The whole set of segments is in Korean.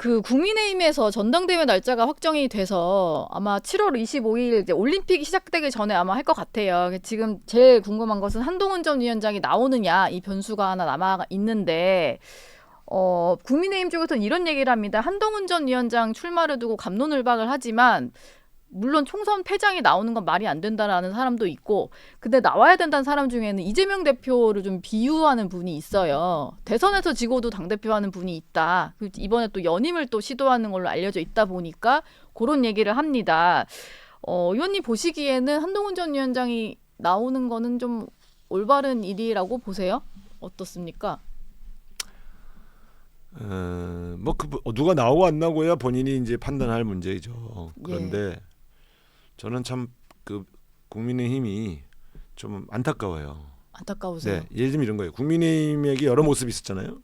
그 국민의힘에서 전당대회 날짜가 확정이 돼서 아마 7월 25일 이제 올림픽이 시작되기 전에 아마 할 것 같아요. 지금 제일 궁금한 것은 한동훈 전 위원장이 나오느냐 이 변수가 하나 남아 있는데 국민의힘 쪽에서는 이런 얘기를 합니다. 한동훈 전 위원장 출마를 두고 갑론을박을 하지만 물론 총선 패장이 나오는 건 말이 안 된다라는 사람도 있고, 근데 나와야 된다는 사람 중에는 이재명 대표를 좀 비유하는 분이 있어요. 대선에서 지고도 당대표 하는 분이 있다. 이번에 또 연임을 또 시도하는 걸로 알려져 있다 보니까 그런 얘기를 합니다. 의원님 보시기에는 한동훈 전 위원장이 나오는 거는 좀 올바른 일이라고 보세요? 어떻습니까? 누가 나오고 안 나오고야 본인이 이제 판단할 문제이죠. 그런데 저는 참 그 국민의힘이 좀 안타까워요. 안타까우세요? 네, 예를 들면 이런 거예요. 국민의힘에게 여러 모습이 있었잖아요.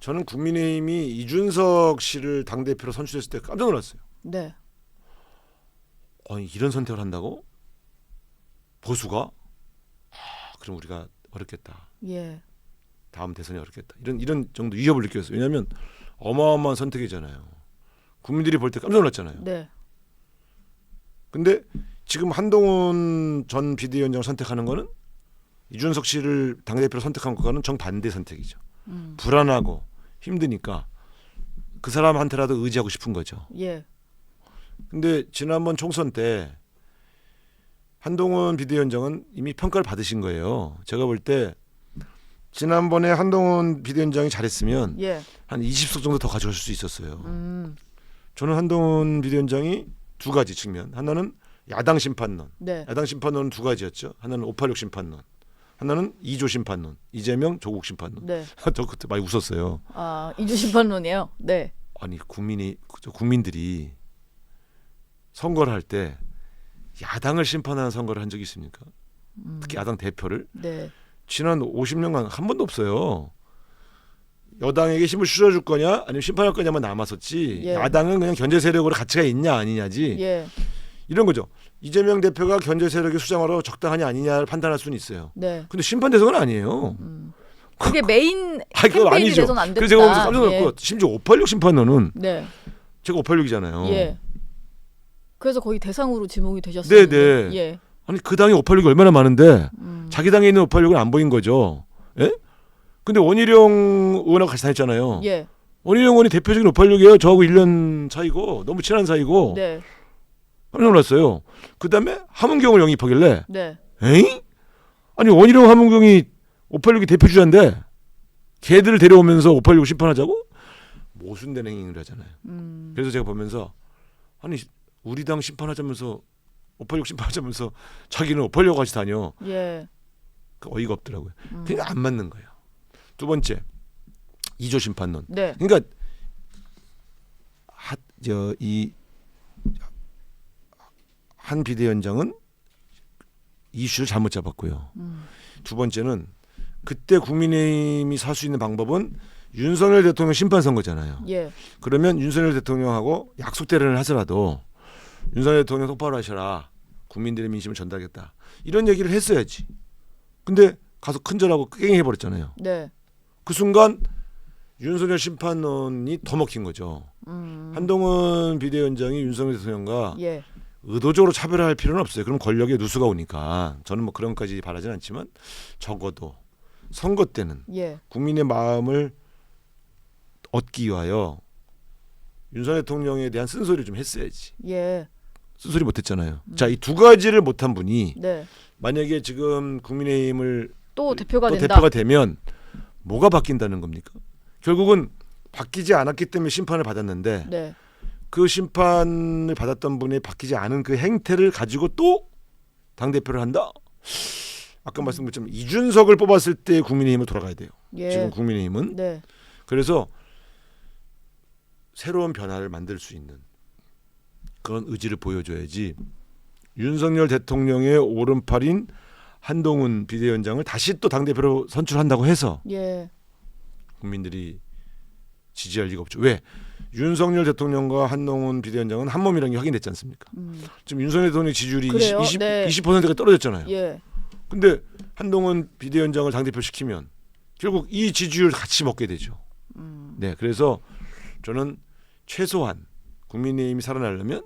저는 국민의힘이 이준석 씨를 당 대표로 선출했을 때 깜짝 놀랐어요. 네. 이런 선택을 한다고? 보수가? 그럼 우리가 어렵겠다. 예. 다음 대선이 어렵겠다. 이런 정도 위협을 느꼈어요. 왜냐하면 어마어마한 선택이잖아요. 국민들이 볼 때 깜짝 놀랐잖아요. 네. 근데 지금 한동훈 전 비대위원장을 선택하는 거는 이준석 씨를 당대표로 선택한 것과는 정반대 선택이죠. 불안하고 힘드니까 그 사람한테라도 의지하고 싶은 거죠. 예. 근데 지난번 총선 때 한동훈 비대위원장은 이미 평가를 받으신 거예요. 제가 볼 때 지난번에 한동훈 비대위원장이 잘했으면 예. 한 20석 정도 더 가져갈 수 있었어요. 저는 한동훈 비대위원장이 두 가지 측면. 하나는 야당 심판론. 네. 야당 심판론은 두 가지였죠. 하나는 586 심판론. 하나는 2조 심판론. 이재명 조국 심판론. 네. 저 그때 많이 웃었어요. 이주 심판론이에요. 네. 아니 국민들이 선거를 할 때 야당을 심판하는 선거를 한 적이 있습니까? 특히 야당 대표를. 네. 지난 50년간 한 번도 없어요. 여당에게 힘을 실어줄 거냐 아니면 심판할 거냐만 남았었지. 예. 야당은 그냥 견제 세력으로 가치가 있냐 아니냐지. 예. 이런 거죠. 이재명 대표가 견제 세력의 수장으로 적당하냐 아니냐를 판단할 수는 있어요. 네. 근데 심판 대상은 아니에요. 그게 메인 그건 캠페인이 아니죠. 돼서는 안 된다. 그래서 제가 보면서 깜짝 놀랐고 심지어 586 심판론은 네. 제가 586이잖아요. 예. 그래서 거의 대상으로 지목이 되셨어요. 네네. 예. 아니 그 당에 586이 얼마나 많은데 자기 당에 있는 586은 안 보인 거죠. 예? 근데 원희룡 의원하고 같이 다녔잖아요. 예. 원희룡 의원이 대표적인 586이에요. 저하고 1년 차이고 너무 친한 사이고. 네. 깜짝 놀랐어요. 그 다음에 함은경을 영입하길래 네. 에이? 아니 원희룡 함은경이 586이 대표 주자인데 걔들을 데려오면서 586 심판하자고? 모순된 행위를 하잖아요. 그래서 제가 보면서 아니 우리 당 심판하자면서 586 심판하자면서 자기는 586 같이 다녀. 예. 어이가 없더라고요. 그러니까 안 맞는 거예요. 두 번째 2조 심판론. 네. 그러니까 한 비대위원장은 이슈를 잘못 잡았고요. 두 번째는 그때 국민의힘이 살 수 있는 방법은 윤석열 대통령 심판 선거잖아요. 예. 그러면 윤석열 대통령하고 약속 대련을 하더라도 윤석열 대통령 똑바로 하셔라. 국민들의 민심을 전달하겠다. 이런 얘기를 했어야지. 근데 가서 큰절하고 깽이 해버렸잖아요. 네. 그 순간 윤석열 심판론이 더 먹힌 거죠. 한동훈 비대위원장이 윤석열 대통령과 예. 의도적으로 차별할 필요는 없어요. 그럼 권력에 누수가 오니까. 저는 뭐 그런 것까지 바라진 않지만 적어도 선거 때는 예. 국민의 마음을 얻기 위하여 윤석열 대통령에 대한 쓴소리를 좀 했어야지. 예. 쓴소리 못했잖아요. 자, 이 두 가지를 못한 분이 네. 만약에 지금 국민의힘을 또 대표가 또 된다. 대표가 되면 뭐가 바뀐다는 겁니까? 결국은 바뀌지 않았기 때문에 심판을 받았는데 네. 그 심판을 받았던 분이 바뀌지 않은 그 행태를 가지고 또 당대표를 한다? 아까 말씀드렸지만 이준석을 뽑았을 때 국민의힘을 돌아가야 돼요. 예. 지금 국민의힘은. 네. 그래서 새로운 변화를 만들 수 있는 그런 의지를 보여줘야지 윤석열 대통령의 오른팔인 한동훈 비대위원장을 다시 또 당대표로 선출한다고 해서 예. 국민들이 지지할 리가 없죠. 왜? 윤석열 대통령과 한동훈 비대위원장은 한 몸이라는 게 확인됐지 않습니까? 지금 윤석열 대통령 지지율이 그래요? 20%가 떨어졌잖아요. 예. 근데 한동훈 비대위원장을 당대표 시키면 결국 이 지지율 같이 먹게 되죠. 네, 그래서 저는 최소한 국민의힘이 살아나려면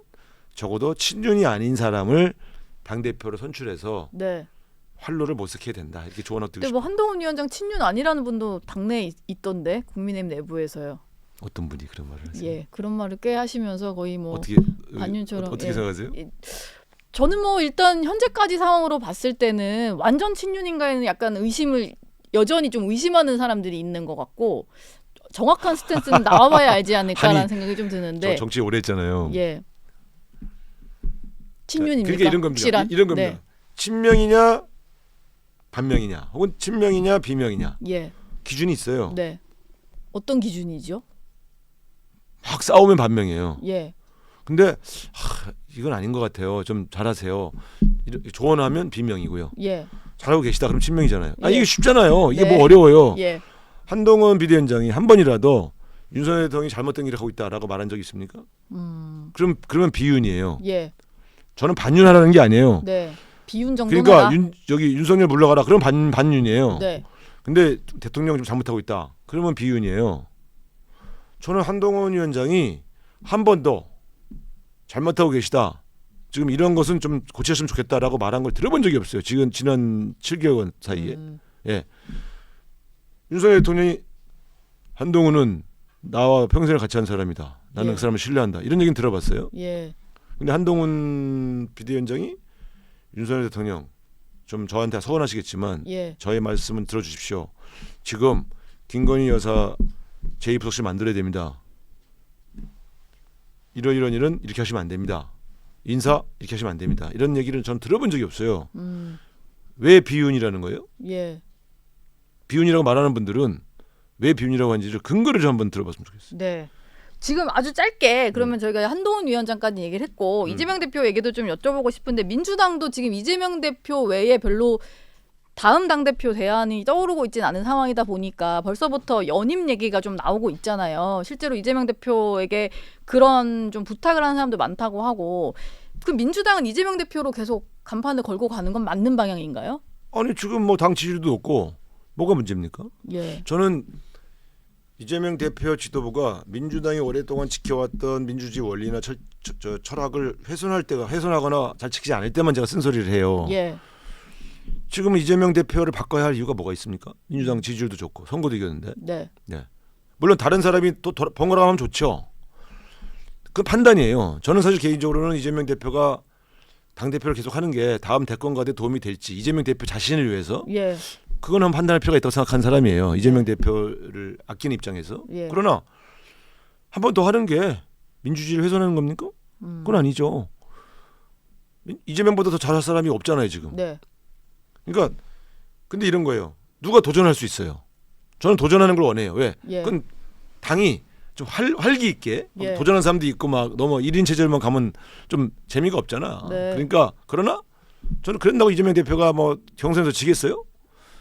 적어도 친윤이 아닌 사람을 당대표로 선출해서 네. 활로를 모색해야 된다. 이렇게 조언을 드리고 근데 뭐 싶어요. 한동훈 위원장 친윤 아니라는 분도 당내에 있던데 국민의힘 내부에서요. 어떤 분이 그런 말을 하세요? 예, 그런 말을 꽤 하시면서 거의 뭐 어떻게 반윤처럼 어떻게 예. 생각하세요? 저는 뭐 일단 현재까지 상황으로 봤을 때는 완전 친윤인가에는 약간 의심을 여전히 좀 의심하는 사람들이 있는 것 같고 정확한 스탠스는 나와봐야 알지 않을까라는 아니, 생각이 좀 저 드는데 정치 오래 했잖아요. 예. 친윤입니까? 그러니까 이런 겁니다. 확실한? 이런 겁니다. 네. 친명이냐 반명이냐 혹은 친명이냐 비명이냐 예. 기준이 있어요. 네. 어떤 기준이죠? 막 싸우면 반명이에요. 예. 근데 이건 아닌 것 같아요. 좀 잘하세요. 조언하면 비명이고요. 예. 잘하고 계시다 그럼 친명이잖아요. 아 예. 이게 쉽잖아요. 이게 네. 뭐 어려워요. 예. 한동훈 비대위원장이 한 번이라도 윤석열 대통령이 잘못된 일을 하고 있다라고 말한 적 있습니까? 그러면 비윤이에요. 예. 저는 반윤하라는 게 아니에요. 네. 비윤 정도는 그러니까 여기 윤석열 물러가라. 그럼 반윤이에요. 네. 근데 대통령이 좀 잘못하고 있다. 그러면 비윤이에요. 저는 한동훈 위원장이 한 번도 잘못하고 계시다. 지금 이런 것은 좀 고쳤으면 좋겠다라고 말한 걸 들어본 적이 없어요. 지금 지난 7개월 사이에. 예. 윤석열 대통령이 한동훈은 나와 평생을 같이 한 사람이다. 나는 예. 그 사람을 신뢰한다. 이런 얘기는 들어봤어요. 예. 근데 한동훈 비대위원장이 윤석열 대통령 좀 저한테 서운하시겠지만 예. 저의 말씀은 들어주십시오. 지금 김건희 여사 제2부속실 만들어야 됩니다. 이런 이렇게 하시면 안 됩니다. 인사 이렇게 하시면 안 됩니다. 이런 얘기를 전 들어본 적이 없어요. 왜 비윤이라는 거예요? 예. 비윤이라고 말하는 분들은 왜 비윤이라고 하는지를 근거를 좀 한번 들어봤으면 좋겠어요. 네. 지금 아주 짧게 그러면 저희가 한동훈 위원장까지 얘기를 했고 이재명 대표 얘기도 좀 여쭤보고 싶은데 민주당도 지금 이재명 대표 외에 별로 다음 당대표 대안이 떠오르고 있진 않은 상황이다 보니까 벌써부터 연임 얘기가 좀 나오고 있잖아요. 실제로 이재명 대표에게 그런 좀 부탁을 하는 사람도 많다고 하고 그 민주당은 이재명 대표로 계속 간판을 걸고 가는 건 맞는 방향인가요? 아니 지금 뭐 당 지지율도 없고 뭐가 문제입니까? 예. 저는 이재명 대표 지도부가 민주당이 오랫동안 지켜왔던 민주주의 원리나 철학을 훼손하거나 잘 지키지 않을 때만 제가 쓴소리를 해요. 예. 지금 이재명 대표를 바꿔야 할 이유가 뭐가 있습니까? 민주당 지지율도 좋고 선거도 이겼는데. 네. 네. 물론 다른 사람이 또 번갈아 가면 좋죠. 그 판단이에요. 저는 사실 개인적으로는 이재명 대표가 당 대표를 계속 하는 게 다음 대권 가대에 도움이 될지 이재명 대표 자신을 위해서 예. 그건 한번 판단할 필요가 있다고 생각하는 사람이에요. 이재명 대표를 아끼는 입장에서. 예. 그러나 한 번 더 하는 게 민주주의를 훼손하는 겁니까? 그건 아니죠. 이재명보다 더 잘할 사람이 없잖아요 지금. 네. 그러니까 근데 이런 거예요. 누가 도전할 수 있어요. 저는 도전하는 걸 원해요. 왜? 예. 그건 당이 좀 활기 있게 예. 도전하는 사람도 있고 막 너무 1인 체제로만 가면 좀 재미가 없잖아. 네. 그러니까 그러나 저는 그런다고 이재명 대표가 뭐 경선에서 지겠어요?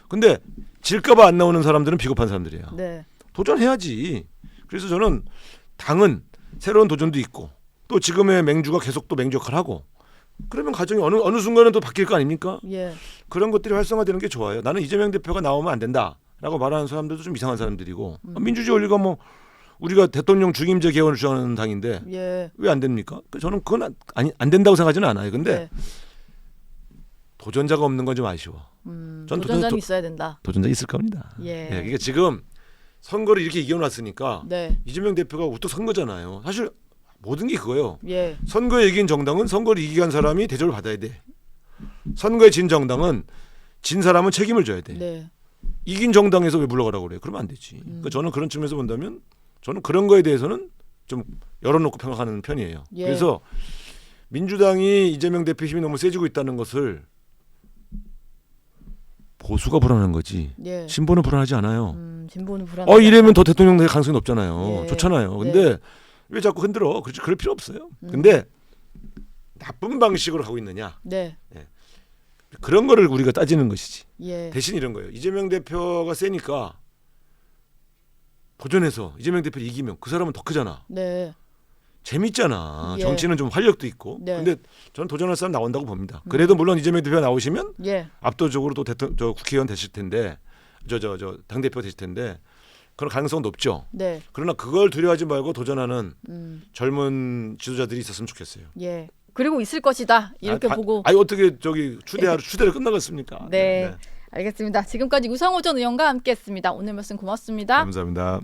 근데 질까봐 안 나오는 사람들은 비겁한 사람들이에요. 네. 도전해야지. 그래서 저는 당은 새로운 도전도 있고 또 지금의 맹주가 계속 또 맹주 역할을 하고 그러면 가정이 어느 순간은 또 바뀔 거 아닙니까? 예. 그런 것들이 활성화되는 게 좋아요. 나는 이재명 대표가 나오면 안 된다라고 말하는 사람들도 좀 이상한 사람들이고 민주주의 원리가 뭐 우리가 대통령 중임제 개헌을 주장하는 당인데 예. 왜 안 됩니까? 저는 그건 안 된다고 생각하지는 않아요. 근데 네. 도전자가 없는 건 좀 아쉬워. 전 도전자는 있어야 된다. 도전자 있을 겁니다. 예. 그러니까 지금 선거를 이렇게 이겨놨으니까 네. 이재명 대표가 우뚝 선 거잖아요. 사실 모든 게 그거예요. 예. 선거에 이긴 정당은 선거를 이기게 한 사람이 대접을 받아야 돼. 선거에 진 정당은 진 사람은 책임을 져야 돼. 네. 이긴 정당에서 왜 물러가라고 그래? 그러면 안 되지. 그러니까 저는 그런 측면에서 본다면 저는 그런 거에 대해서는 좀 열어놓고 평가하는 편이에요. 예. 그래서 민주당이 이재명 대표 힘이 너무 세지고 있다는 것을 보수가 불안한 거지. 예. 진보는 불안하지 않아요. 진보는 불안하다. 이래면 더 대통령 될 가능성이 높잖아요. 예. 좋잖아요. 근데 왜 자꾸 흔들어? 그럴 필요 없어요. 근데 나쁜 방식으로 가고 있느냐? 네. 그런 거를 우리가 따지는 것이지. 예. 대신 이런 거예요. 이재명 대표가 세니까 도전해서 이재명 대표를 이기면 그 사람은 더 크잖아. 네. 재밌잖아. 예. 정치는 좀 활력도 있고. 네. 근데 저는 도전할 사람 나온다고 봅니다. 그래도 물론 이재명 대표가 나오시면 예. 압도적으로 또 국회의원 되실 텐데 당 대표 되실 텐데 그런 가능성 높죠. 네. 그러나 그걸 두려워하지 말고 도전하는 젊은 지도자들이 있었으면 좋겠어요. 예. 그리고 있을 것이다. 이렇게 보고. 아니 어떻게 저기 추대로 끝나겠습니까? 네. 알겠습니다. 지금까지 우상호 전 의원과 함께했습니다. 오늘 말씀 고맙습니다. 감사합니다.